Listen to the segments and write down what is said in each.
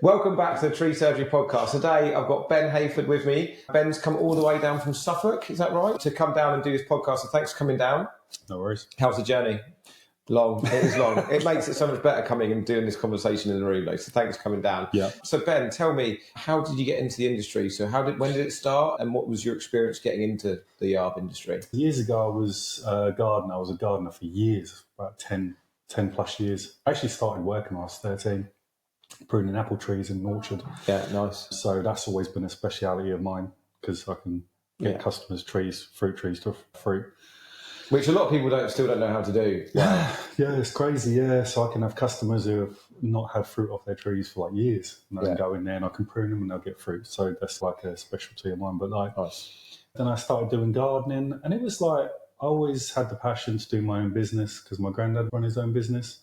Welcome back to the Tree Surgery Podcast. Today I've got Ben Hayford with me. Ben's come all the way down from Suffolk, is that right? To come down and do this podcast, so thanks for coming down. No worries. How's the journey? Long. It is long. It makes it so much better coming and doing this conversation in the room, though. So thanks for coming down. Yeah. So Ben, tell me, how did you get into the industry? So when did it start, and what was your experience getting into the arb industry? Years ago, I was a gardener. I was a gardener for years, about 10 plus years. I actually started working when I was 13, pruning apple trees in an orchard. Yeah, nice. So that's always been a speciality of mine because I can get customers' trees, fruit trees to fruit. Which a lot of people still don't know how to do. Wow. Yeah, it's crazy. Yeah, so I can have customers who have not had fruit off their trees for like years, and I can go in there and I can prune them and they'll get fruit. So that's like a specialty of mine. But then I started doing gardening, and it was like I always had the passion to do my own business because my granddad ran his own business.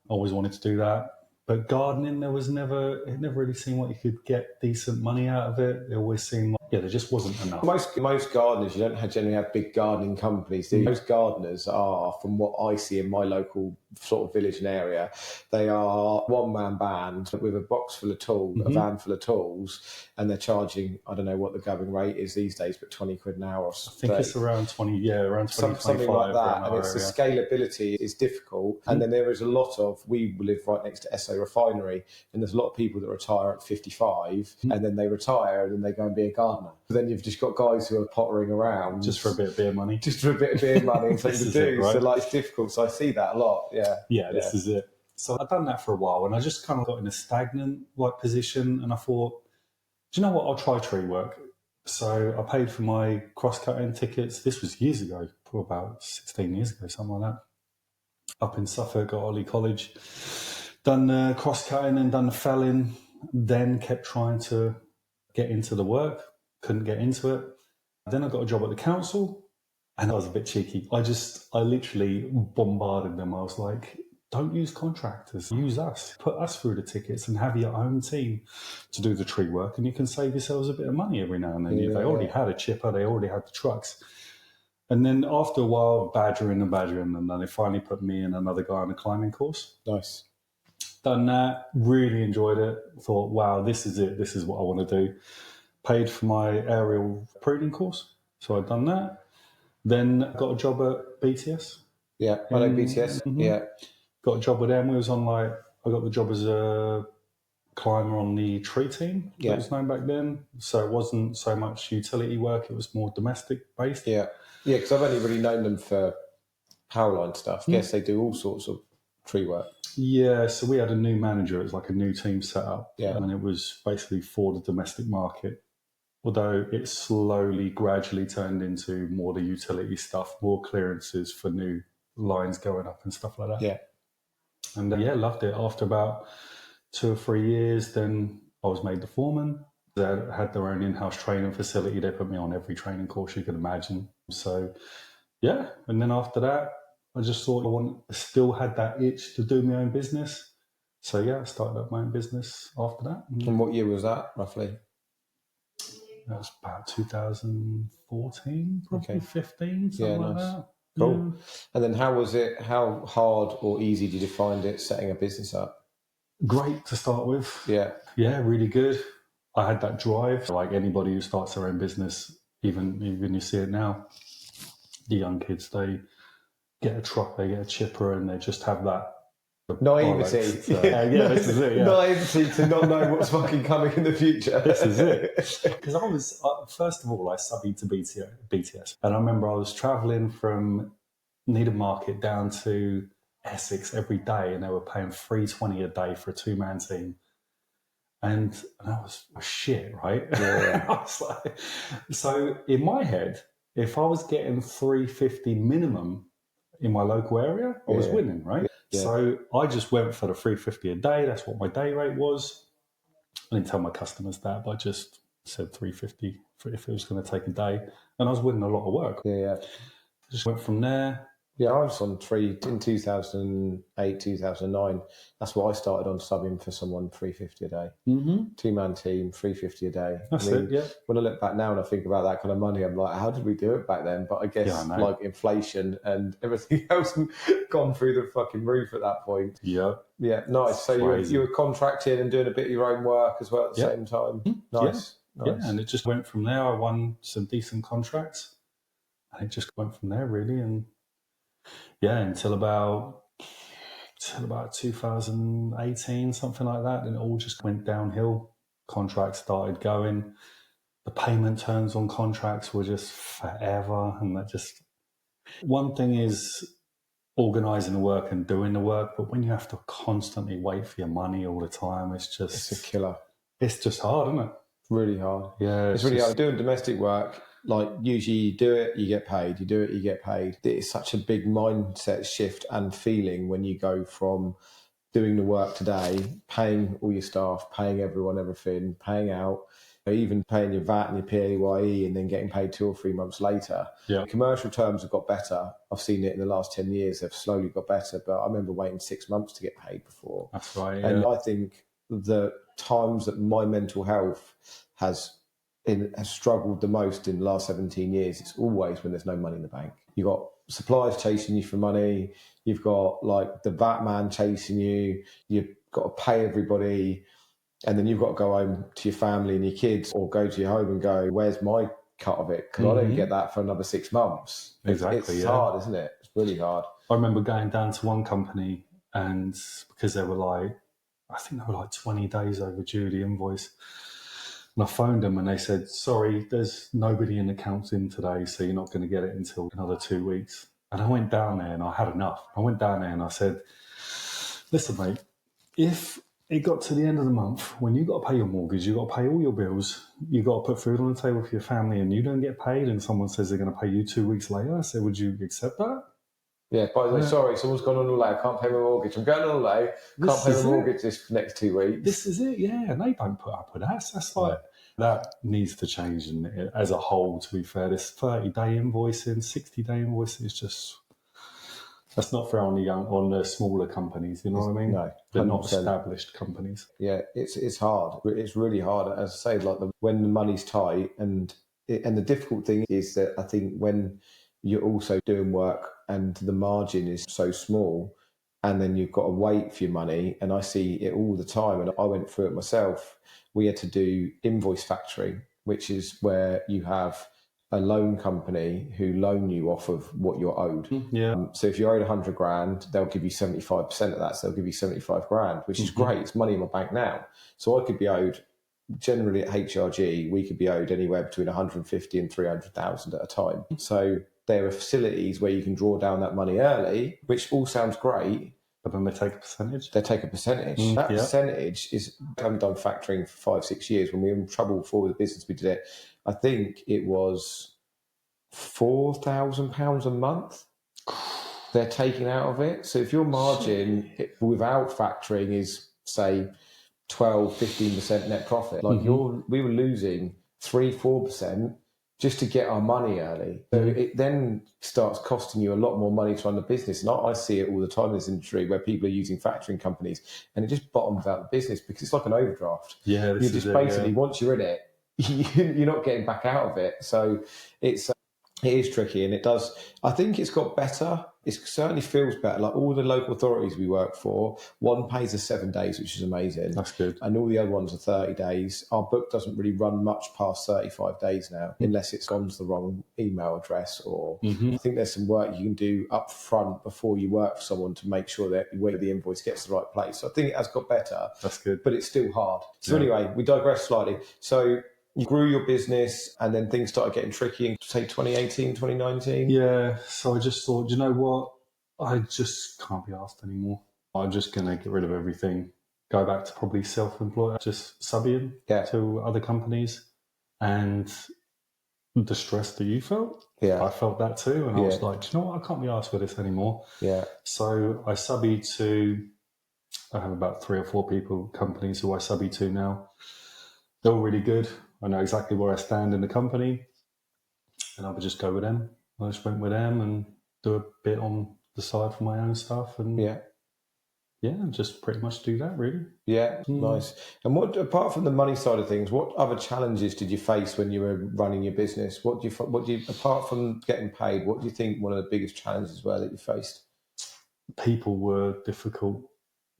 I always wanted to do that. But gardening, it never really seemed like you could get decent money out of it. It always seemed like, there just wasn't enough. Most gardeners, you don't generally have big gardening companies, do you? Most gardeners are, from what I see in my local sort of village and area, they are one-man band with a box full of tools, a van full of tools, and they're charging, I don't know what the going rate is these days, but 20 quid an hour or something. I think it's around 20, around 20, something 25 like that. And it's area. the scalability is difficult. And then there is a lot of, we live right next to SO Refinery, and there's a lot of people that retire at 55, and then they retire and then they go and be a gardener. But then you've just got guys who are pottering around. Just for a bit of beer money. Just for a bit of beer money and something to do. It, right? So it's difficult. So I see that a lot. Yeah, this is it. So I've done that for a while, and I just kind of got in a stagnant position, and I thought, do you know what? I'll try tree work. So I paid for my cross-cutting tickets. This was years ago, probably about 16 years ago, something like that. Up in Suffolk at Ollie College. Done cross-cutting and done the felling. Then kept trying to get into the work. Couldn't get into it. Then I got a job at the council, and I was a bit cheeky. I literally bombarded them. I was like, don't use contractors, use us. Put us through the tickets and have your own team to do the tree work, and you can save yourselves a bit of money every now and then. They already had a chipper, they already had the trucks. And then after a while, badgering, and then they finally put me and another guy on a climbing course. Nice. Done that, really enjoyed it. Thought, wow, this is it. This is what I want to do. Paid for my aerial pruning course. So I'd done that. Then got a job at BTS. Yeah, I know BTS. Mm-hmm. Yeah. Got a job with them. I got the job as a climber on the tree team. That was known back then. So it wasn't so much utility work. It was more domestic based. Yeah, because I've only really known them for power line stuff. Yes, they do all sorts of tree work. Yeah, so we had a new manager. It was like a new team set up. Yeah. And it was basically for the domestic market. Although it slowly, gradually turned into more the utility stuff, more clearances for new lines going up and stuff like that. Yeah. And loved it. After about 2 or 3 years, then I was made the foreman. They had their own in-house training facility. They put me on every training course you could imagine. So, and then after that, I just thought I still had that itch to do my own business. So, I started up my own business after that. And what year was that, roughly? That was about 2014, probably 15, something like that. Cool. And then how was it? How hard or easy did you find it setting a business up? Great to start with. Yeah. Yeah, really good. I had that drive. Like anybody who starts their own business, even you see it now, the young kids, they get a truck, they get a chipper, and they just have that naivety. This is it. Yeah. Naivety to not know what's fucking coming in the future. This is it. Because I was, first of all, I subbed to BTS. And I remember I was travelling from Needham Market down to Essex every day, and they were paying $320 a day for a 2-man team. And I was shit, right? Yeah. I was like, so in my head, if I was getting $350 minimum in my local area, I was winning, right? Yeah. So I just went for the $350 a day. That's what my day rate was. I didn't tell my customers that, but I just said $350 if it was going to take a day. And I was winning a lot of work. Yeah. Just went from there. Yeah, I was on three in 2008, 2009. That's what I started on, subbing for someone 350 a day. Mm-hmm. 2-man team, 350 a day. That's it, yeah. When I look back now and I think about that kind of money, I'm like, how did we do it back then? But I guess Yeah, I know. like inflation and everything else had gone through the fucking roof at that point. Yeah. Yeah, nice. So you were contracting and doing a bit of your own work as well at the same time. Nice. Yeah, and it just went from there. I won some decent contracts, and it just went from there, really. And yeah, until about 2018, something like that, and it all just went downhill. Contracts started going. The payment terms on contracts were just forever, and that just. One thing is organising the work and doing the work, but when you have to constantly wait for your money all the time, it's a killer. It's just hard, isn't it? Really hard. Yeah, it's really hard. Doing domestic work, like usually you do it, you get paid. You do it, you get paid. It's such a big mindset shift and feeling when you go from doing the work today, paying all your staff, paying everyone everything, paying out, even paying your VAT and your PAYE, and then getting paid 2 or 3 months later. Yeah. Commercial terms have got better. I've seen it in the last 10 years. They've slowly got better, but I remember waiting 6 months to get paid before. That's right. And I think the times that my mental health has struggled the most in the last 17 years, it's always when there's no money in the bank. You've got suppliers chasing you for money. You've got like the VAT man chasing you. You've got to pay everybody. And then you've got to go home to your family and your kids, or go to your home and go, where's my cut of it? Because I don't get that for another 6 months. Exactly. It's hard, isn't it? It's really hard. I remember going down to one company, and because they were like, I think they were like 20 days overdue, the invoice. And I phoned them and they said, sorry, there's nobody in accounts in today, so you're not going to get it until another 2 weeks. And I went down there and I had enough. I went down there and I said, listen, mate, if it got to the end of the month when you got to pay your mortgage, you got to pay all your bills, you got to put food on the table for your family, and you don't get paid, and someone says they're going to pay you 2 weeks later, I said, would you accept that? Yeah, by the way, sorry, someone's gone on holiday, I can't pay my mortgage. I'm going on holiday, can't pay my mortgage this next 2 weeks. This is it, yeah, and they don't put up with that. That's like, that needs to change as a whole, to be fair. This 30-day invoicing, 60-day invoicing is just, that's not fair on the smaller companies, you know what I mean? No, they're not established companies. Yeah, it's hard. It's really hard. As I say, like when the money's tight, and the difficult thing is that I think when you're also doing work and the margin is so small, and then you've got to wait for your money, and I see it all the time, and I went through it myself. We had to do invoice factoring, which is where you have a loan company who loan you off of what you're owed. Yeah. So if you're owed 100 grand, they'll give you 75% of that. So they'll give you 75 grand, which is great. It's money in my bank now. So I could be owed, generally at HRG, we could be owed anywhere between 150 and 300,000 at a time. So there are facilities where you can draw down that money early, which all sounds great. But then they take a percentage? They take a percentage. That percentage is, I haven't done factoring for 5-6 years. When we were in trouble before with the business, we did it. I think it was £4,000 a month they're taking out of it. So if your margin without factoring is, say, 12-15% net profit, like we were losing 3-4% just to get our money early. So it then starts costing you a lot more money to run the business. And I see it all the time in this industry where people are using factoring companies, and it just bottoms out the business because it's like an overdraft. Yeah, you just basically, once you're in it, you're not getting back out of it. So it is tricky, and it does. I think it's got better. It certainly feels better. Like all the local authorities we work for, one pays us 7 days, which is amazing. That's good. And all the other ones are 30 days. Our book doesn't really run much past 35 days now, unless it's gone to the wrong email address, or I think there's some work you can do up front before you work for someone to make sure that where the invoice gets to the right place. So I think it has got better. That's good. But it's still hard. So anyway, we digress slightly. So you grew your business, and then things started getting tricky in, say, 2018, 2019? Yeah, so I just thought, you know what? I just can't be asked anymore. I'm just going to get rid of everything, go back to probably self-employed, just subbing to other companies. And the stress that you felt, I felt that too. And I was like, you know what? I can't be asked for this anymore. Yeah. So I subbied to, I have about 3 or 4 companies who I subby to now. They're all really good. I know exactly where I stand in the company, and I would just go with them. I just went with them and do a bit on decide for my own stuff and just pretty much do that really. Yeah, nice. And what, apart from the money side of things, what other challenges did you face when you were running your business? What do you, apart from getting paid, what do you think one of the biggest challenges were that you faced? People were difficult.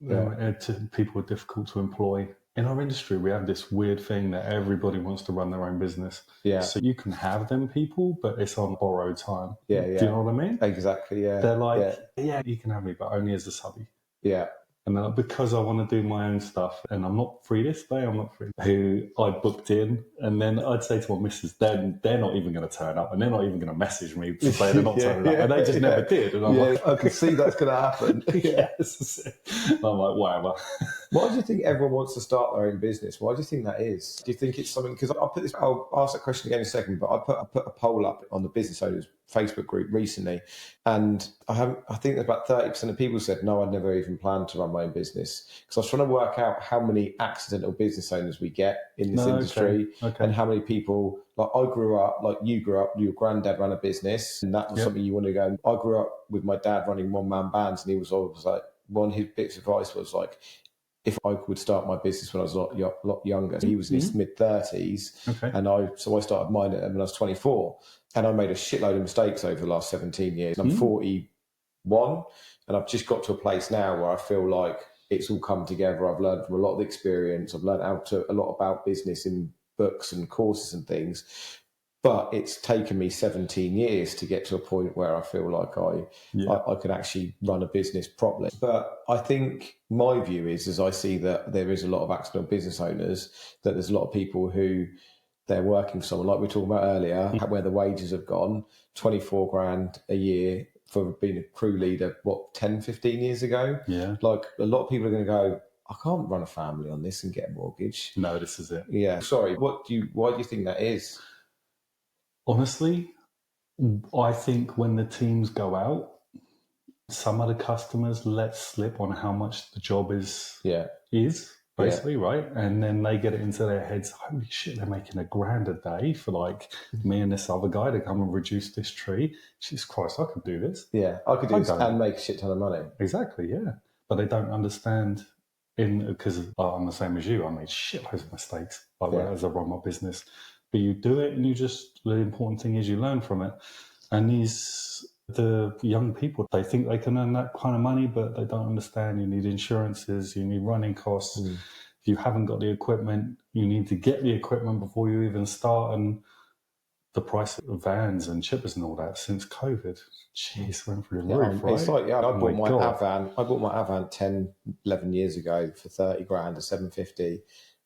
People were difficult to employ. In our industry, we have this weird thing that everybody wants to run their own business. Yeah. So you can have them people, but it's on borrowed time. Yeah, Do you know what I mean? Exactly, yeah. They're like, you can have me, but only as a subby. Yeah. And then because I want to do my own stuff, and I'm not free this day, I'm not free. Who I booked in, and then I'd say to my missus, then they're not even going to turn up, and they're not even going to message me to say they're not turning up, and they just never did. And I'm like, I can see that's going to happen. Yes. I'm like, whatever. Why do you think everyone wants to start their own business? Why do you think that is? Do you think it's something? Because I'll ask that question again in a second. But I put a poll up on the business owners Facebook group recently, and I think there's about 30% of people said no, I'd never even planned to run my own business, because I was trying to work out how many accidental business owners we get in this industry, and how many people, like I grew up, like you grew up, your granddad ran a business, and that was something you want to go. I grew up with my dad running one-man bands, and he was always like, one of his bits of advice was like, if I could start my business when I was a lot younger. He was in his mid-30s, and I started mine when I was 24, and I made a shitload of mistakes over the last 17 years. I'm 41, and I've just got to a place now where I feel like it's all come together. I've learned from a lot of the experience. I've learned a lot about business in books and courses and things. But it's taken me 17 years to get to a point where I feel like I can actually run a business properly. But I think my view is, as I see that there is a lot of accidental business owners, that there's a lot of people who they're working for someone, like we were talking about earlier, where the wages have gone, 24 grand a year for being a crew leader, 10, 15 years ago? Yeah. Like a lot of people are going to go, I can't run a family on this and get a mortgage. No, this is it. Yeah. Sorry, why do you think that is? Honestly, I think when the teams go out, some of the customers let slip on how much the job is basically, right? And then they get it into their heads, holy shit, they're making $1,000 a day for like me and this other guy to come and reduce this tree. Jesus Christ, I could do this. Yeah, I could do this and make a shit ton of money. Exactly, yeah. But they don't understand, because I'm the same as you, I made shitloads of mistakes as I run my business. But you do it, and the important thing is you learn from it. And the young people, they think they can earn that kind of money, but they don't understand. You need insurances, you need running costs. If you haven't got the equipment, you need to get the equipment before you even start. And the price of vans and chippers and all that since COVID, jeez, went through the roof, right? It's like, I bought my Avant 10, 11 years ago for 30 grand, a 750.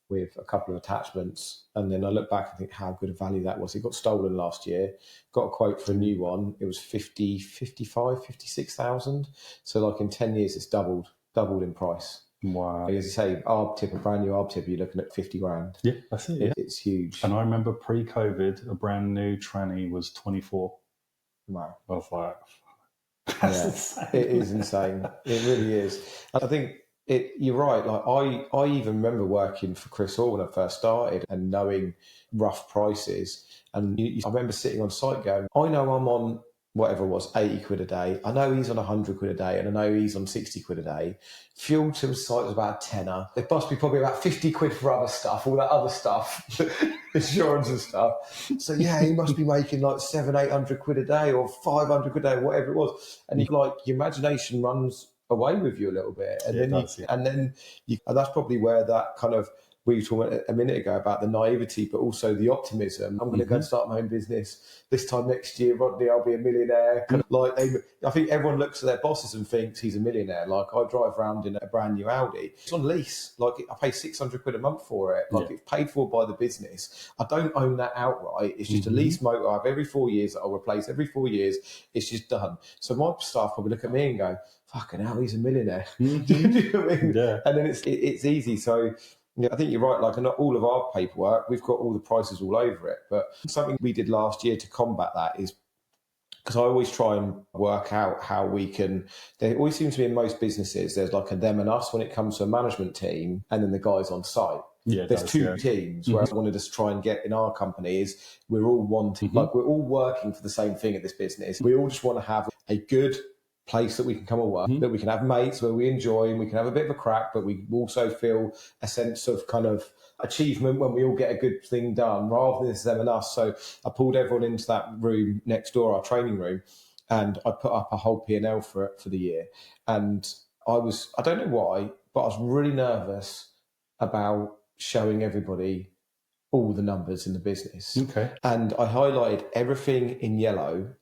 With a couple of attachments, and then I look back and think how good a value that was. It got stolen last year, got a quote for a new one, it was 56,000. So like in 10 years it's doubled in price. Wow. As you say, a brand new arb tip, you're looking at 50 grand. Yeah, that's it. It's huge. And I remember pre-COVID, a brand new tranny was 24. Wow. I was like, that's insane. It is insane. It really is. I think you're right. Like I even remember working for Chris Hall when I first started and knowing rough prices. And I remember sitting on site going, I know I'm on whatever it was, 80 quid a day. I know he's on 100 quid a day, and I know he's on 60 quid a day. Fuel to the site was about a tenner. There must be probably about 50 quid for other stuff, all that other stuff, insurance and stuff. So yeah, he must be making like 700-800 quid a day or 500 quid a day, whatever it was. And your imagination runs away with you a little bit, and and that's probably where that kind of, we were talking a minute ago about the naivety, but also the optimism. I'm going to go and start my own business this time next year, Rodney. I'll be a millionaire. I think everyone looks at their bosses and thinks he's a millionaire. Like I drive around in a brand new Audi. It's on lease. Like I pay 600 quid a month for it. Like it's paid for by the business. I don't own that outright. It's just a lease motor I have every 4 years that I'll replace every 4 years. It's just done. So my staff probably look at me and go, fucking hell, he's a millionaire. Do you know what I mean? Yeah. And then it's easy. So I think you're right. Like, not all of our paperwork, we've got all the prices all over it. But something we did last year to combat that is, because I always try and work out how we can, there always seems to be in most businesses, there's like a them and us when it comes to a management team, and then the guys on site. Yeah, there's two teams. Where I wanted us to try and get in our company is we're all wanting, like we're all working for the same thing at this business. We all just want to have a good place that we can come and work, that we can have mates where we enjoy and we can have a bit of a crack, but we also feel a sense of kind of achievement when we all get a good thing done, rather than this them and us. So I pulled everyone into that room next door, our training room, and I put up a whole P&L for it for the year. And I don't know why, but I was really nervous about showing everybody all the numbers in the business. Okay. And I highlighted everything in yellow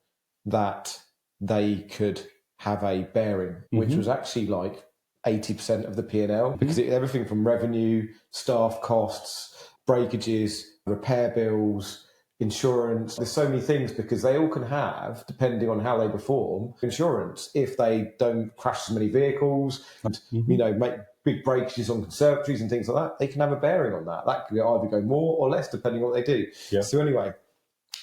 that they could have a bearing, which was actually like 80% of the P&L, because everything from revenue, staff costs, breakages, repair bills, insurance. There's so many things, because they all can have, depending on how they perform, insurance. If they don't crash as many vehicles, and, make big breakages on conservatories and things like that, they can have a bearing on that. That could either go more or less, depending on what they do. Yeah. So anyway,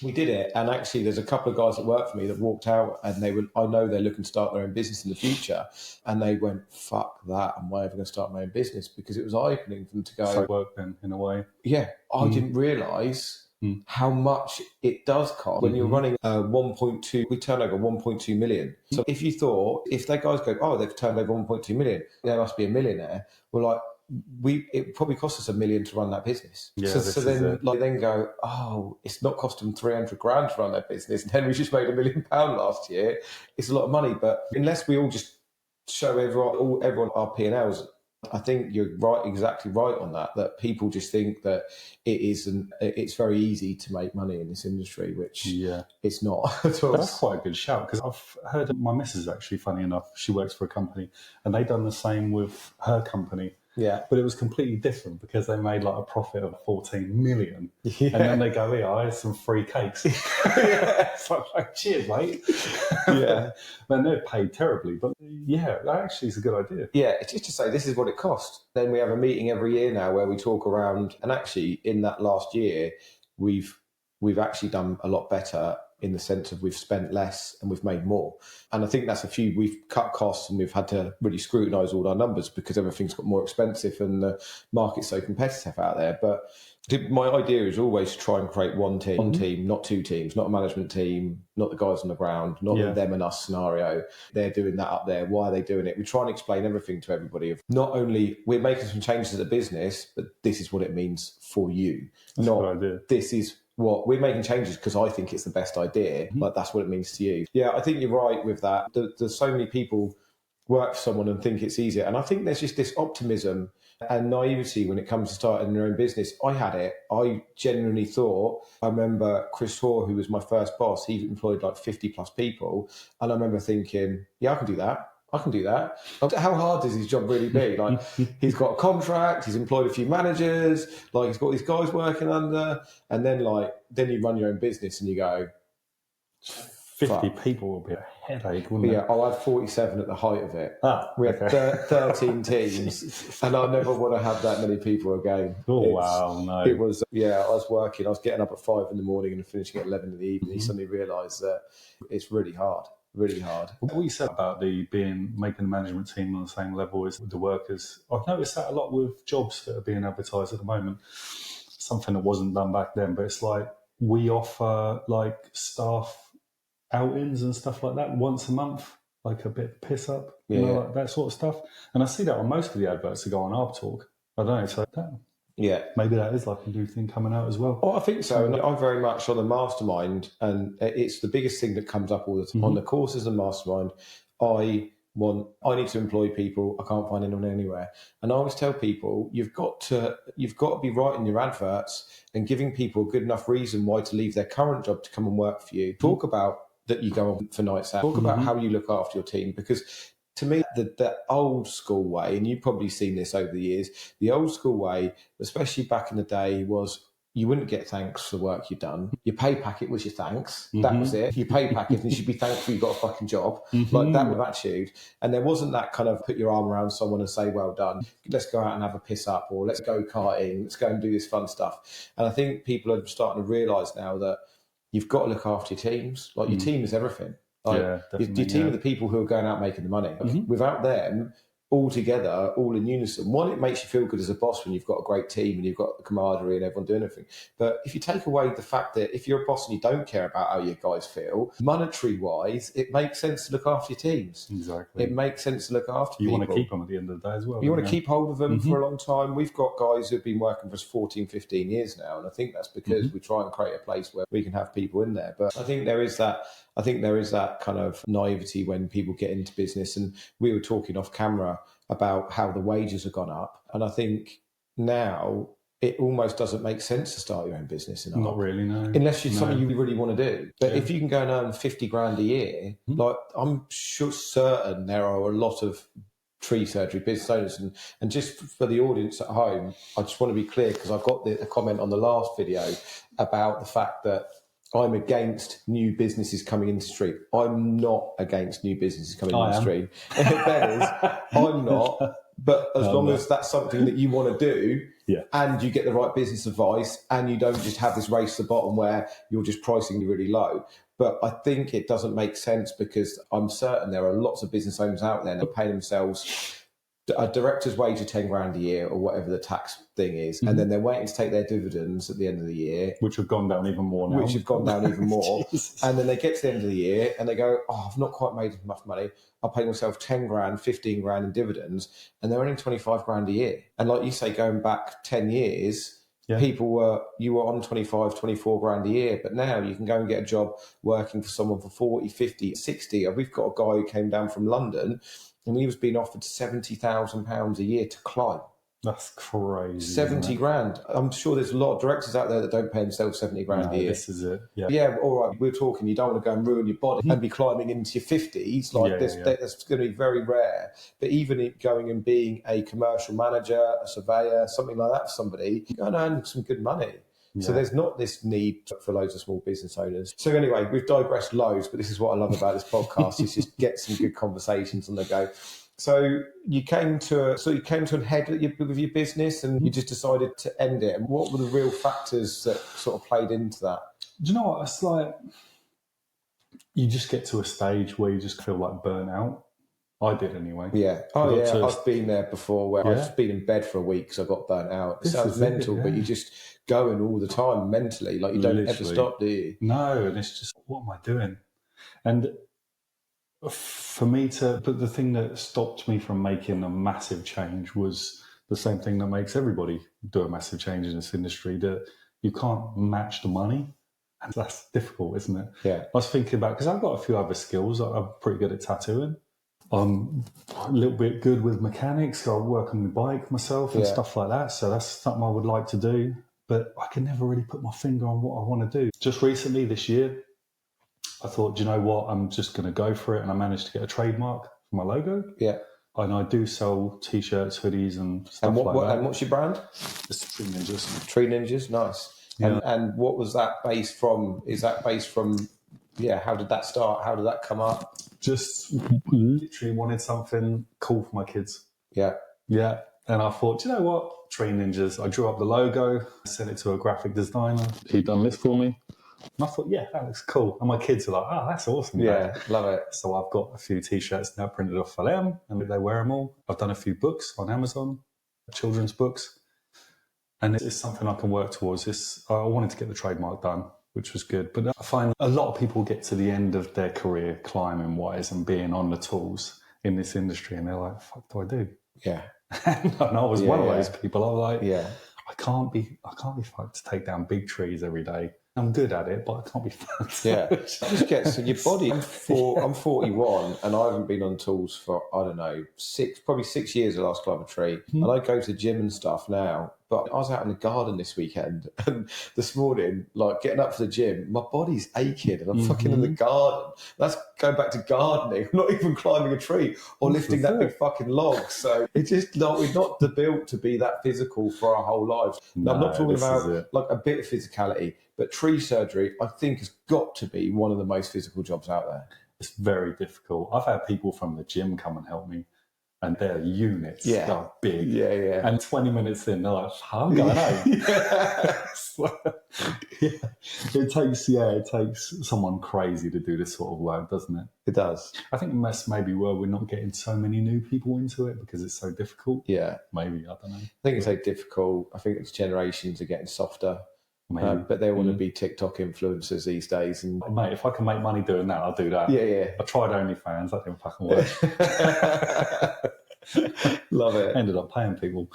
we did it, and actually there's a couple of guys that work for me that walked out, and I know they're looking to start their own business in the future, and they went, fuck that, I'm never going to start my own business, because it was eye-opening for them to go... So work then, in a way. Yeah, I didn't realise how much it does cost when you're running 1.2, we turn over 1.2 million. So if you thought, if they guys go, oh, they've turned over 1.2 million, they must be a millionaire, we're like, it probably cost us $1 million to run that business. Yeah, so then then go, oh, it's not cost them 300 grand to run their business, and Henry just made £1 million last year. It's a lot of money, but unless we all just show everyone our P&Ls, I think you're right, exactly right on that people just think that it's very easy to make money in this industry, which it's not at all. That's quite a good shout, because I've heard my missus, actually, funny enough, she works for a company, and they done the same with her company. Yeah. But it was completely different, because they made like a profit of 14 million. Yeah. And then they go, here, I had some free cakes. Yeah. It's like, cheers, mate. Yeah. Man, they're paid terribly. But yeah, that actually is a good idea. Yeah, it's just to say, this is what it cost. Then we have a meeting every year now where we talk around, and actually in that last year, we've actually done a lot better, in the sense of we've spent less and we've made more. And I think we've cut costs, and we've had to really scrutinise all our numbers, because everything's got more expensive and the market's so competitive out there. But my idea is always to try and create one team, not two teams, not a management team, not the guys on the ground, not the them and us scenario. They're doing that up there. Why are they doing it? We try and explain everything to everybody. Not only we're making some changes as a business, but this is what it means for you. That's a good idea. This is what we're making changes because I think it's the best idea, but that's what it means to you. Yeah, I think you're right with that. There's so many people work for someone and think it's easier. And I think there's just this optimism and naivety when it comes to starting your own business. I had it. I genuinely thought, I remember Chris Hoare, who was my first boss, he employed like 50 plus people. And I remember thinking, yeah, I can do that. I can do that. How hard does his job really be? Like, he's got a contract, he's employed a few managers, like he's got these guys working under, and then you run your own business and you go, 50 people will be a headache, wouldn't it? Yeah, I had 47 at the height of it. We had 13 teams, and I never want to have that many people again. Wow, no. It was, I was working, I was getting up at 5 in the morning and finishing at 11 in the evening. You suddenly realise that it's really hard. Really hard. What you said about making the management team on the same level as the workers, I've noticed that a lot with jobs that are being advertised at the moment. Something that wasn't done back then, but it's like we offer like staff outings and stuff like that once a month, like a bit of piss up, like that sort of stuff. And I see that on most of the adverts that go on Arb Talk. I don't know, so maybe that is like a new thing coming out as well. Oh, I think so. And I'm very much on the mastermind, and it's the biggest thing that comes up all the time. On the courses and mastermind, I need to employ people. I can't find anyone anywhere. And I always tell people, you've got to be writing your adverts and giving people a good enough reason why to leave their current job to come and work for you. Talk about that you go on for nights out. Talk about how you look after your team, because to me, the old school way, and you've probably seen this over the years, the old school way, especially back in the day, was you wouldn't get thanks for the work you've done. Your pay packet was your thanks. That was it. Your pay packet, and you should be thankful you got a fucking job. Like that with attitude. And there wasn't that kind of put your arm around someone and say, well done. Let's go out and have a piss up, or let's go karting. Let's go and do this fun stuff. And I think people are starting to realise now that you've got to look after your teams. Like your team is everything. Like, your team are the people who are going out making the money. Without them, all together, all in unison. One, it makes you feel good as a boss when you've got a great team and you've got the camaraderie and everyone doing everything. But if you take away the fact that if you're a boss and you don't care about how your guys feel, monetary-wise, it makes sense to look after your teams. Exactly. It makes sense to look after you people. want to keep them at the end of the day as well. You want to keep hold of them for a long time. We've got guys who've been working for us 14, 15 years now, and I think that's because we try and create a place where we can have people in there. But I think there is that kind of naivety when people get into business, and we were talking off camera about how the wages have gone up. And I think now it almost doesn't make sense to start your own business. Not really, no. Unless it's something you really want to do. But if you can go and earn 50 grand a year, like I'm certain there are a lot of tree surgery business owners. And just for the audience at home, I just want to be clear, because I've got a comment on the last video about the fact that I'm against new businesses coming into the street. I'm not against new businesses coming into the street. Ben is. I'm not. But as long as that's something that you want to do, and you get the right business advice, and you don't just have this race to the bottom where you're just pricing really low. But I think it doesn't make sense, because I'm certain there are lots of business owners out there that pay themselves a director's wage of 10 grand a year, or whatever the tax thing is, and then they're waiting to take their dividends at the end of the year, which have gone down even more now. And then they get to the end of the year and they go, oh, I've not quite made enough money. I'll pay myself 10 grand, 15 grand in dividends, and they're earning 25 grand a year. And like you say, going back 10 years, you were on 25, 24 grand a year, but now you can go and get a job working for someone for 40, 50, 60. We've got a guy who came down from London, and he was being offered £70,000 a year to climb. That's crazy. 70 grand. I'm sure there's a lot of directors out there that don't pay themselves 70 grand a year. This is it. Yeah, all right, we're talking, you don't want to go and ruin your body and be climbing into your 50s. That's going to be very rare. But even going and being a commercial manager, a surveyor, something like that for somebody, you're going to earn some good money. So there's not this need for loads of small business owners. So anyway, we've digressed loads, but this is what I love about this podcast, is just get some good conversations on the go. So you came to an head with your business, and you just decided to end it. And what were the real factors that sort of played into that? Do you know what? It's like you just get to a stage where you just feel like burnt out. I did anyway. Yeah. Oh, yeah. I've been there before, where I've just been in bed for a week because I got burnt out. It sounds mental, but you're just going all the time mentally. Like you don't ever stop, do you? No, and it's just, what am I doing? And for me but the thing that stopped me from making a massive change was the same thing that makes everybody do a massive change in this industry, that you can't match the money. And that's difficult, isn't it? Yeah. I was thinking about, because I've got a few other skills. I'm pretty good at tattooing. I'm a little bit good with mechanics. I work on my bike myself and stuff like that. So that's something I would like to do. But I can never really put my finger on what I want to do. Just recently, this year, I thought, do you know what? I'm just going to go for it. And I managed to get a trademark for my logo. Yeah. And I do sell T-shirts, hoodies and stuff like that. And what's your brand? It's Tree Ninjas. Tree Ninjas, nice. Yeah. And what was that based from? Is that based from, how did that start? How did that come up? Just literally wanted something cool for my kids. Yeah. Yeah. And I thought, do you know what? Tree Ninjas. I drew up the logo, sent it to a graphic designer. He done this for me. And I thought, that looks cool. And my kids are like, oh, that's awesome. Yeah, Dad. love it. So I've got a few T-shirts now printed off for them, and they wear them all. I've done a few books on Amazon, children's books. And it's something I can work towards. I wanted to get the trademark done, which was good. But I find a lot of people get to the end of their career climbing-wise and being on the tools in this industry, and they're like, fuck do I do? Yeah. And I was one of those people. I was like, I can't be fucked to take down big trees every day. I'm good at it, but I can't be fucked. Yeah. Just get, so your body, I'm 41 and I haven't been on tools for, I don't know, probably 6 years the last climb a tree. And I go to the gym and stuff now. But I was out in the garden this weekend, and this morning, like getting up for the gym, my body's aching and I'm fucking in the garden. That's going back to gardening. I'm not even climbing a tree or lifting that big fucking log. So it's just not, we're not built to be that physical for our whole lives. No, I'm not talking about like a bit of physicality, but tree surgery, I think, has got to be one of the most physical jobs out there. It's very difficult. I've had people from the gym come and help me. and their units are big. Yeah. And 20 minutes in, they're like, I'm going home. It takes someone crazy to do this sort of work, doesn't it? It does. I think that's maybe where we're not getting so many new people into it because it's so difficult. Yeah. Maybe, I don't know. I think it's so difficult. I think its generations are getting softer. But they want to be TikTok influencers these days. And mate, if I can make money doing that, I'll do that. Yeah. I tried OnlyFans, that didn't fucking work. Love it. Ended up paying people.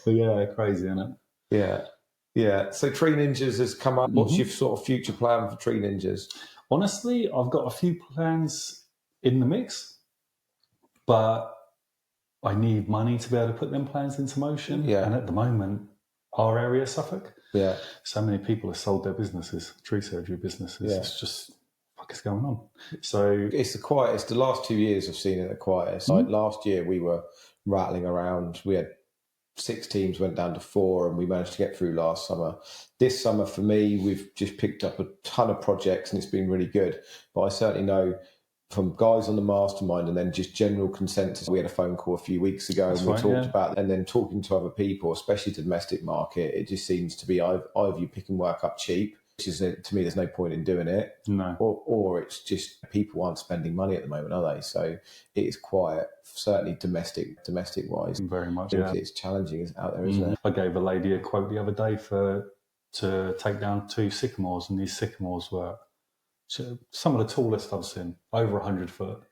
But yeah, crazy, isn't it? Yeah. So Tree Ninjas has come up. What's your sort of future plan for Tree Ninjas? Honestly, I've got a few plans in the mix, but I need money to be able to put them plans into motion. Yeah. And at the moment, our area, Suffolk, so many people have sold their businesses, tree surgery businesses. Yeah. It's just, what is going on? So it's the quietest. The last 2 years I've seen it the quietest. Like last year we were rattling around. We had 6 teams, went down to 4, and we managed to get through last summer. This summer for me, we've just picked up a ton of projects and it's been really good. But I certainly know from guys on the mastermind and then just general consensus. We had a phone call a few weeks ago and we talked about, and then talking to other people, especially the domestic market, it just seems to be either you picking work up cheap, which is, to me, there's no point in doing it. No. Or it's just people aren't spending money at the moment, are they? So it is quiet, certainly domestic wise. Very much, It's challenging out there, isn't it? I gave a lady a quote the other day to take down 2 sycamores, and these sycamores were some of the tallest I've seen, over 100 foot.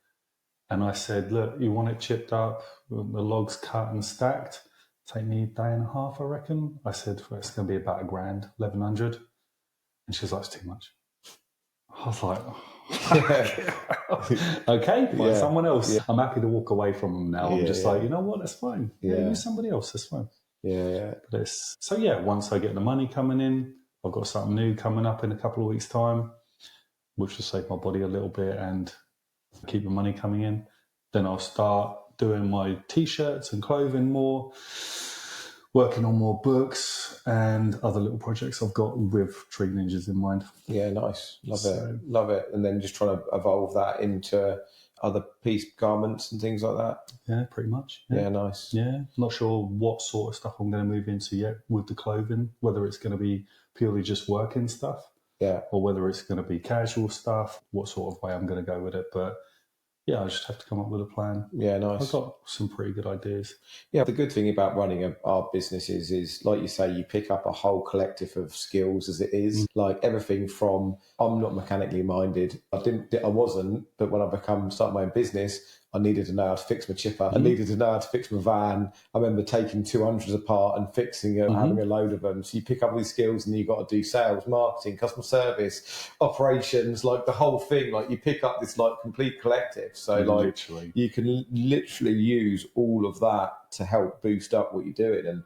And I said, look, you want it chipped up, the logs cut and stacked, take me a day and a half, I reckon. I said, well, it's going to be about $1,000, 1,100. And she was like, it's too much. I was like, okay, find someone else. I'm happy to walk away from them now. I'm just like, you know what, that's fine. Use somebody else, that's fine. But once I get the money coming in, I've got something new coming up in a couple of weeks' time, which will save my body a little bit and keep the money coming in. Then I'll start doing my T-shirts and clothing more, working on more books and other little projects I've got with Tree Ninjas in mind. Yeah, nice. Love it. And then just trying to evolve that into other piece garments and things like that. Yeah, pretty much. Yeah, nice. Yeah, not sure what sort of stuff I'm going to move into yet with the clothing, whether it's going to be purely just working stuff. Yeah. Or whether it's going to be casual stuff, what sort of way I'm going to go with it. But I just have to come up with a plan. Yeah, nice. I've got some pretty good ideas. Yeah, the good thing about running our businesses is, like you say, you pick up a whole collective of skills as it is. Like everything from, I'm not mechanically minded. I wasn't, but when I started my own business, I needed to know how to fix my chipper. I needed to know how to fix my van. I remember taking 200s apart and fixing them, having a load of them. So you pick up these skills and you've got to do sales, marketing, customer service, operations, like the whole thing. Like you pick up this like complete collective. So you can literally use all of that to help boost up what you're doing. And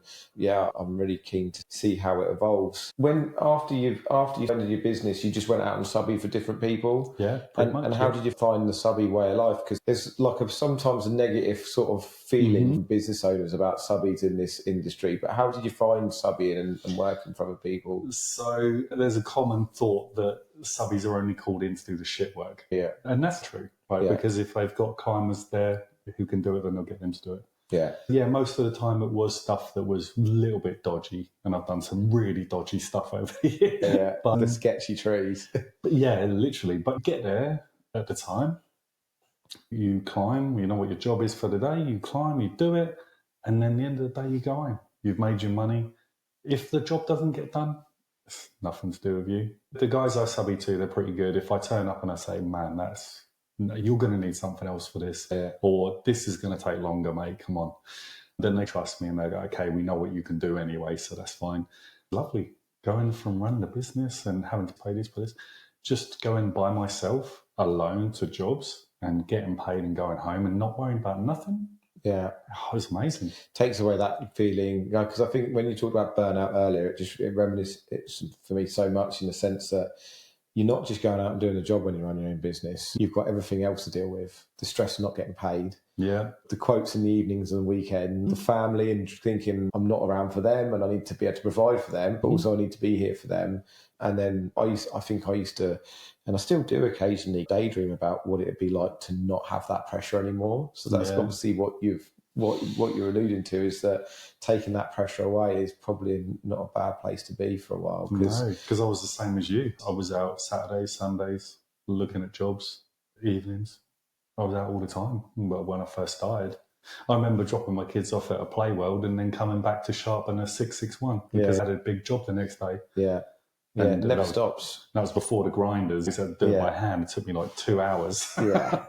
I'm really keen to see how it evolves. After you ended your business, you just went out and subby for different people. Yeah, pretty much. And how did you find the subby way of life? Because there's sometimes a negative sort of feeling from business owners about subbies in this industry. But how did you find subbying and working for other people? So there's a common thought that subbies are only called in to do the shit work. Yeah, and that's true, right? Yeah. Because if they've got climbers there who can do it, then they'll get them to do it. Yeah, most of the time it was stuff that was a little bit dodgy, and I've done some really dodgy stuff over the years. Yeah, but the sketchy trees. But literally. But get there at the time, you climb, you know what your job is for the day, you climb, you do it, and then at the end of the day you go home. You've made your money. If the job doesn't get done, it's nothing to do with you. The guys I subby to, they're pretty good. If I turn up and I say, man, you're going to need something else for this, or this is going to take longer, mate, come on. Then they trust me and they go, okay, we know what you can do anyway, so that's fine. Lovely. Going from running a business and having to pay this for this, just going by myself alone to jobs and getting paid and going home and not worrying about nothing. Yeah. Oh, it's amazing. Takes away that feeling, because I think when you talked about burnout earlier, it reminisces for me so much in the sense that you're not just going out and doing a job when you run your own business. You've got everything else to deal with. The stress of not getting paid. Yeah. The quotes in the evenings and the weekend, the family, and thinking I'm not around for them and I need to be able to provide for them, but also I need to be here for them. And then I used to, and I still do occasionally, daydream about what it'd be like to not have that pressure anymore. So that's obviously what you're alluding to, is that taking that pressure away is probably not a bad place to be for a while. No, because I was the same as you. I was out Saturdays, Sundays, looking at jobs, evenings. I was out all the time when I first started. I remember dropping my kids off at a play world and then coming back to sharpen a 661 because I had a big job the next day. Yeah. Yeah, it never stops. That was before the grinders. I said, do it by hand. It took me like 2 hours. Yeah.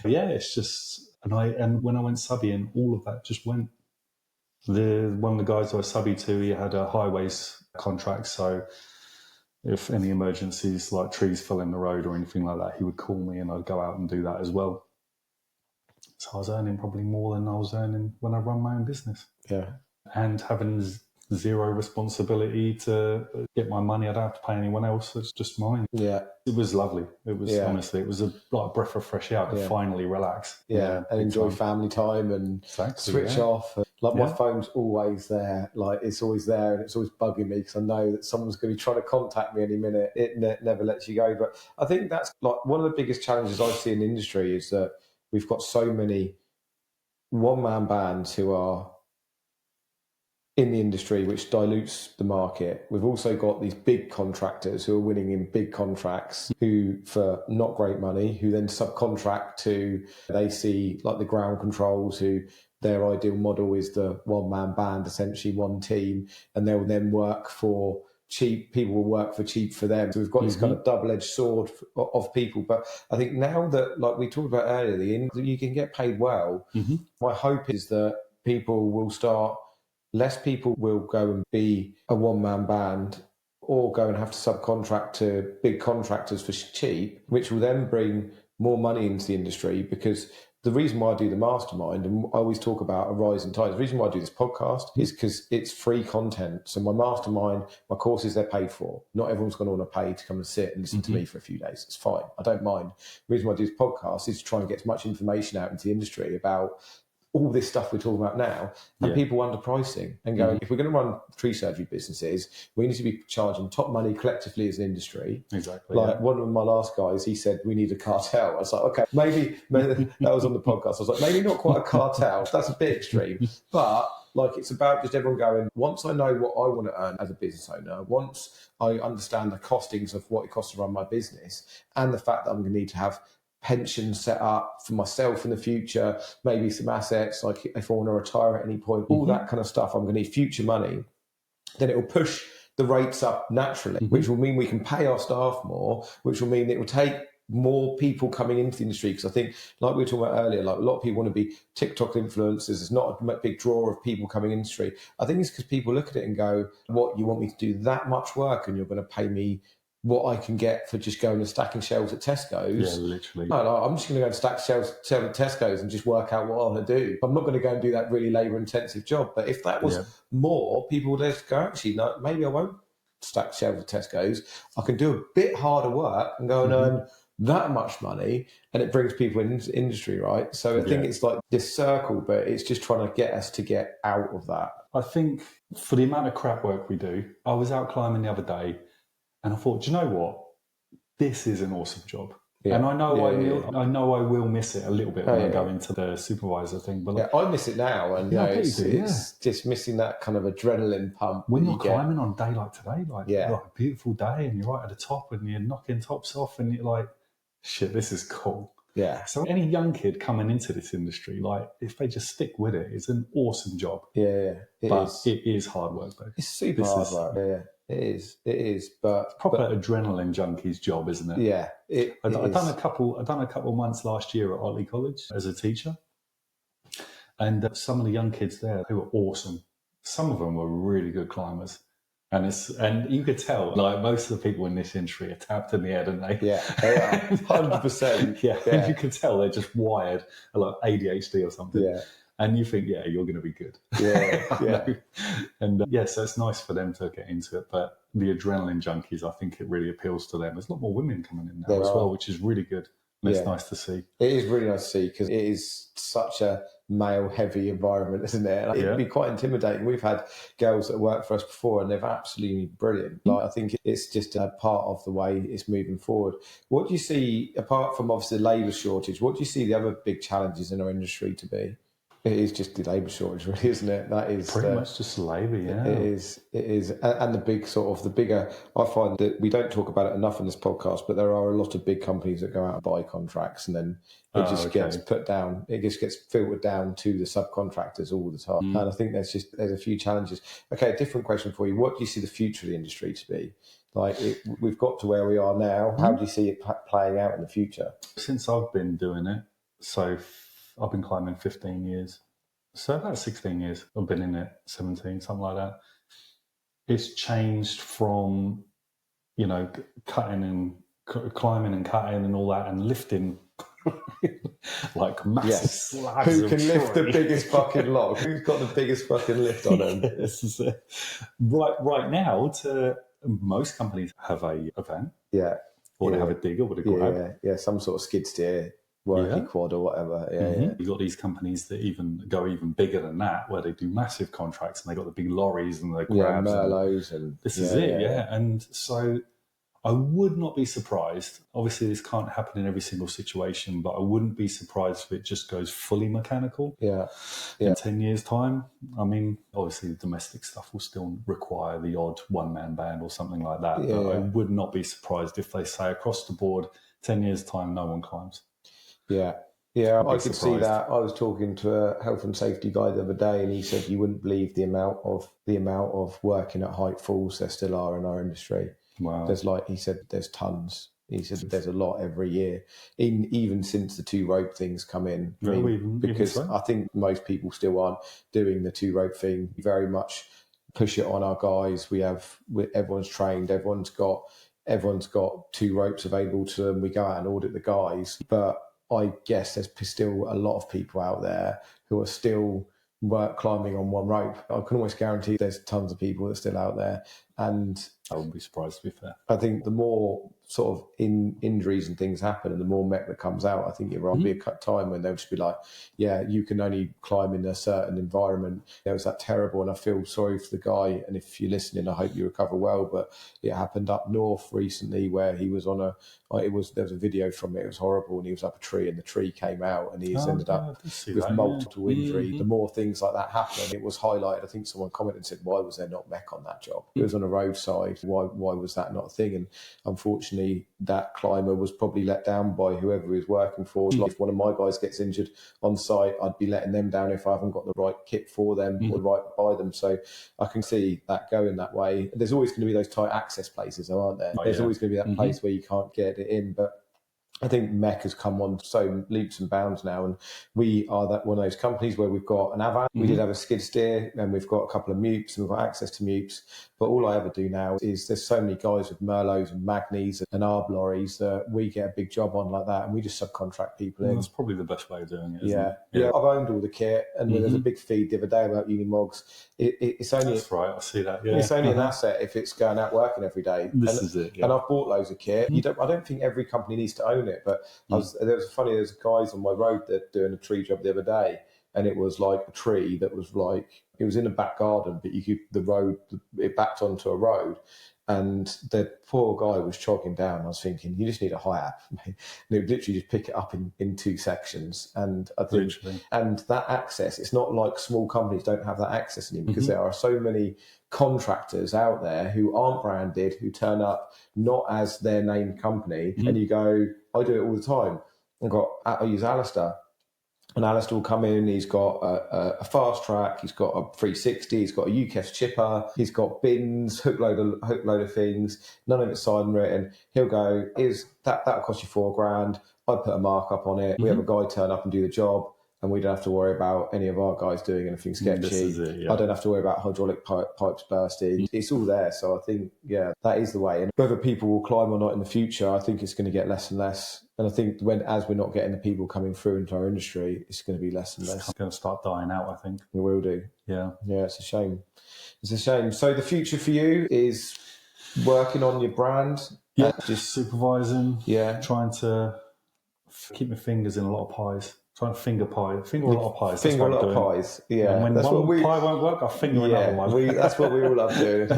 It's just... And when I went subbing, all of that just went. One of the guys I was subbing to, he had a highways contract, so if any emergencies like trees fell in the road or anything like that, he would call me and I'd go out and do that as well. So I was earning probably more than I was earning when I run my own business. Yeah. And having zero responsibility to get my money, I don't have to pay anyone else. It's just mine. Yeah. It was lovely. It was honestly, it was like a breath of fresh air to finally relax. Yeah, and enjoy family time and switch off. Like my phone's always there. Like it's always there and it's always bugging me because I know that someone's going to be trying to contact me any minute. It never lets you go. But I think that's like one of the biggest challenges I see in the industry is that we've got so many one-man bands who are in the industry, which dilutes the market. We've also got these big contractors who are winning in big contracts who, for not great money, who then subcontract to, they see like the ground controls, who their ideal model is the one-man band, essentially one team, and they'll then work for cheap. People will work for cheap for them. So we've got this kind of double-edged sword of people. But I think now that, like we talked about earlier, you can get paid well. My hope is that people will start... Less people will go and be a one-man band or go and have to subcontract to big contractors for cheap, which will then bring more money into the industry. Because the reason why I do the mastermind, and I always talk about a rising tide, the reason why I do this podcast is because it's free content. So my mastermind, my courses, they're paid for. Not everyone's going to want to pay to come and sit and listen to me for a few days. It's fine. I don't mind. The reason why I do this podcast is to try and get as much information out into the industry about all this stuff we're talking about now, and people underpricing and going, if we're going to run tree surgery businesses, we need to be charging top money collectively as an industry. Exactly. Like one of my last guys, he said, we need a cartel. I was like, okay, maybe that was on the podcast. I was like, maybe not quite a cartel. That's a bit extreme. But like, it's about just everyone going, once I know what I want to earn as a business owner, once I understand the costings of what it costs to run my business and the fact that I'm going to need to have pension set up for myself in the future, maybe some assets, like if I want to retire at any point, all that kind of stuff, I'm going to need future money, then it will push the rates up naturally, which will mean we can pay our staff more, which will mean it will take more people coming into the industry. Because I think, like we were talking about earlier, like a lot of people want to be TikTok influencers. There's not a big draw of people coming in the industry. I think it's because people look at it and go, what, you want me to do that much work and you're going to pay me what I can get for just going and stacking shelves at Tesco's? Yeah, literally. No, I'm just going to go and stack shelves at Tesco's and just work out what I want to do. I'm not going to go and do that really labour-intensive job. But if that was more, people would just go, actually, no, maybe I won't stack shelves at Tesco's. I can do a bit harder work and go and earn that much money, and it brings people into the industry, right? So I think it's like this circle, but it's just trying to get us to get out of that. I think for the amount of crap work we do, I was out climbing the other day, and I thought, do you know what? This is an awesome job. Yeah. And I know I will miss it a little bit when I go into the supervisor thing. But like, I miss it now, and it's just missing that kind of adrenaline pump. When you're climbing on a day like today, like a beautiful day, and you're right at the top, and you're knocking tops off, and you're like, shit, this is cool. Yeah. So any young kid coming into this industry, like if they just stick with it, it's an awesome job. Yeah, it is hard work though. It's super hard work. Yeah. It is, but proper adrenaline junkie's job, isn't it? Yeah, I've done a couple of months last year at Otley College as a teacher, and some of the young kids there, they were awesome. Some of them were really good climbers, and you could tell, like most of the people in this industry are tapped in the head, aren't they? Yeah, they are 100%. Yeah, you could tell they're just wired, like ADHD or something. Yeah. and you think, yeah, you're going to be good. Yeah. And so it's nice for them to get into it. But the adrenaline junkies, I think it really appeals to them. There's a lot more women coming in now well, which is really good. And it's nice to see. It is really nice to see because it is such a male-heavy environment, isn't it? Like, it'd be quite intimidating. We've had girls that worked for us before and they're absolutely brilliant. Like, I think it's just a part of the way it's moving forward. What do you see, apart from obviously the labour shortage, what do you see the other big challenges in our industry to be? It is just the labour shortage, really, isn't it? That is pretty much just labour, yeah. It is. And the bigger, I find that we don't talk about it enough in this podcast, but there are a lot of big companies that go out and buy contracts and then it just gets put down, it just gets filtered down to the subcontractors all the time. And I think there's a few challenges. Okay, a different question for you. What do you see the future of the industry to be? Like, we've got to where we are now. How do you see it playing out in the future? Since I've been doing it, so I've been climbing 15 years. So about 16 years I've been in it, 17, something like that. It's changed from, cutting and climbing and cutting and all that and lifting like massive slabs Who can lift the biggest fucking log? Who's got the biggest fucking lift on them? This is it. Right now, most companies have a van. Yeah. Or they have a digger with a grab. Yeah, some sort of skid steer. Working quad or whatever. You've got these companies that go even bigger than that, where they do massive contracts and they've got the big lorries and the grabs. Merlots and this is it. And so I would not be surprised. Obviously, this can't happen in every single situation, but I wouldn't be surprised if it just goes fully mechanical. In 10 years' time. I mean, obviously, the domestic stuff will still require the odd one-man band or something like that. But I would not be surprised if they say across the board, 10 years' time, no one climbs. Yeah, I could see that. I was talking to a health and safety guy the other day, and he said you wouldn't believe the amount of working at height falls there still are in our industry. Wow. He said there's tons. He said there's a lot every year, even since the 2-rope things come in. Because I think most people still aren't doing the 2-rope thing. We very much push it on our guys. Everyone's trained. Everyone's got 2 ropes available to them. We go out and audit the guys, but I guess there's still a lot of people out there who are still climbing on 1 rope. I can almost guarantee there's tons of people that are still out there. And I wouldn't be surprised, to be fair. I think the more sort of injuries and things happen and the more mech that comes out, I think there'll be a time when they'll just be like, yeah, you can only climb in a certain environment. It was that terrible, and I feel sorry for the guy. And if you're listening, I hope you recover well. But it happened up north recently where he was there was a video from it. It was horrible, and he was up a tree and the tree came out and he's ended up with multiple injury. The more things like that happen, it was highlighted. I think someone commented and said, why was there not mech on that job? It was on a roadside. Why was that not a thing? And unfortunately, that climber was probably let down by whoever he was working for. Like, if one of my guys gets injured on site, I'd be letting them down if I haven't got the right kit for them or the right by them. So I can see that going that way. There's always going to be those tight access places, though, aren't there? There's always going to be that place where you can't get it in. But I think mech has come on so leaps and bounds now, and we are one of those companies where we've got an Avant, we did have a skid steer, and we've got a couple of mutes, and we've got access to mutes. But all I ever do now is there's so many guys with Merlots and Magnies and Arb lorries that we get a big job on like that, and we just subcontract people in. That's probably the best way of doing it, isn't it? Yeah, I've owned all the kit, and there's a big feed the other day about Unimogs. It's only that's right, I see that. Yeah, it's only an asset if it's going out working every day. This is it. Yeah. And I've bought loads of kit. I don't think every company needs to own it, but there's guys on my road that doing a tree job the other day, and it was like a tree that was like, it was in a back garden, but it backed onto a road, and the poor guy was chogging down. I was thinking, you just need a high and it would literally just pick it up in 2 sections. And I think, and that access, it's not like small companies don't have that access anymore, because there are so many contractors out there who aren't branded, who turn up not as their named company, and you go, I do it all the time. I use Alistair. And Alistair will come in, he's got a fast track, he's got a 360, he's got a UKEF chipper, he's got bins, hook load of things, none of it's signed written. He'll go, that'll cost you $4,000. I put a markup on it. We have a guy turn up and do the job. and we don't have to worry about any of our guys doing anything sketchy. This is it, yeah. I don't have to worry about hydraulic pipes bursting. It's all there. So I think, yeah, that is the way. And whether people will climb or not in the future, I think it's going to get less and less. And I think as we're not getting the people coming through into our industry, it's going to be less and less. It's going to start dying out, I think. It will do. Yeah. Yeah, it's a shame. It's a shame. So the future for you is working on your brand? Yeah, just supervising. Yeah. Trying to keep my fingers in a lot of pies. Trying to finger a lot of pies. Finger a lot of pies. Yeah. And when that's one pie won't work, I'll finger another one. That's what we all love doing.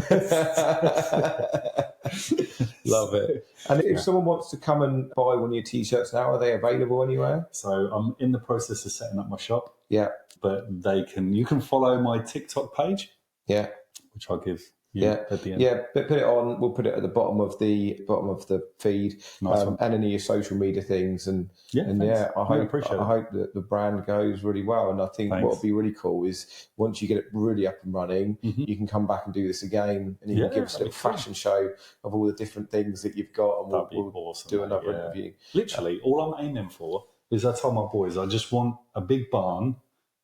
Love it. And if someone wants to come and buy one of your T-shirts now, are they available anywhere? So I'm in the process of setting up my shop. Yeah. But you can follow my TikTok page. Yeah. Which I'll give you at the end. Yeah, but put it on. We'll put it at the bottom of the feed, nice and any of your social media things. And thanks. I hope that the brand goes really well. And I think what would be really cool is once you get it really up and running, you can come back and do this again, and you can give us a little fashion show of all the different things that you've got, and we'll awesome, do another interview. Literally, all I'm aiming for is I told my boys I just want a big barn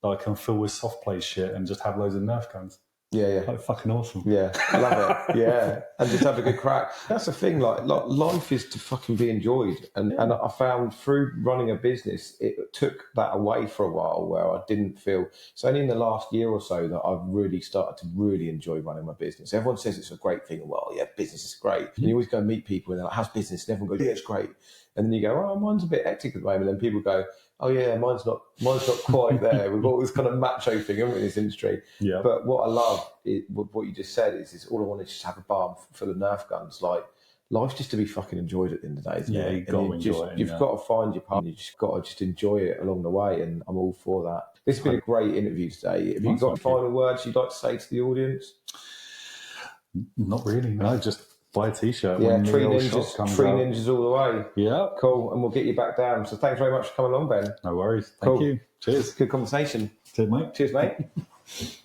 that I can fill with soft play shit and just have loads of Nerf guns. Yeah. Like fucking awesome. Yeah, I love it. Yeah, and just have a good crack. That's the thing. Like life is to fucking be enjoyed, and I found through running a business, it took that away for a while where I didn't feel. It's only in the last year or so that I've really started to really enjoy running my business. Everyone says it's a great thing. Well, yeah, business is great. And you always go and meet people and they're like, "How's business?" And everyone goes, "Yeah, it's great." And then you go, "Oh, mine's a bit hectic at the moment." And people go, "Oh yeah, mine's not quite there." We've got this kind of macho thing, haven't we, in this industry? Yeah. But what I love is what you just said is all I want is just have a barn full of Nerf guns. Like life's just to be fucking enjoyed at the end of the day, isn't it? You've got to enjoy it. You've got to find your partner. You just got to just enjoy it along the way, and I'm all for that. This has been a great interview today. Have you got final words you'd like to say to the audience? Not really. No, just buy a T-shirt. Yeah, when three the ninjas all the way. Yeah. Cool. And we'll get you back down. So thanks very much for coming along, Ben. No worries. Cool. Thank you. Cheers. Good conversation. Cheers, mate. Cheers, mate.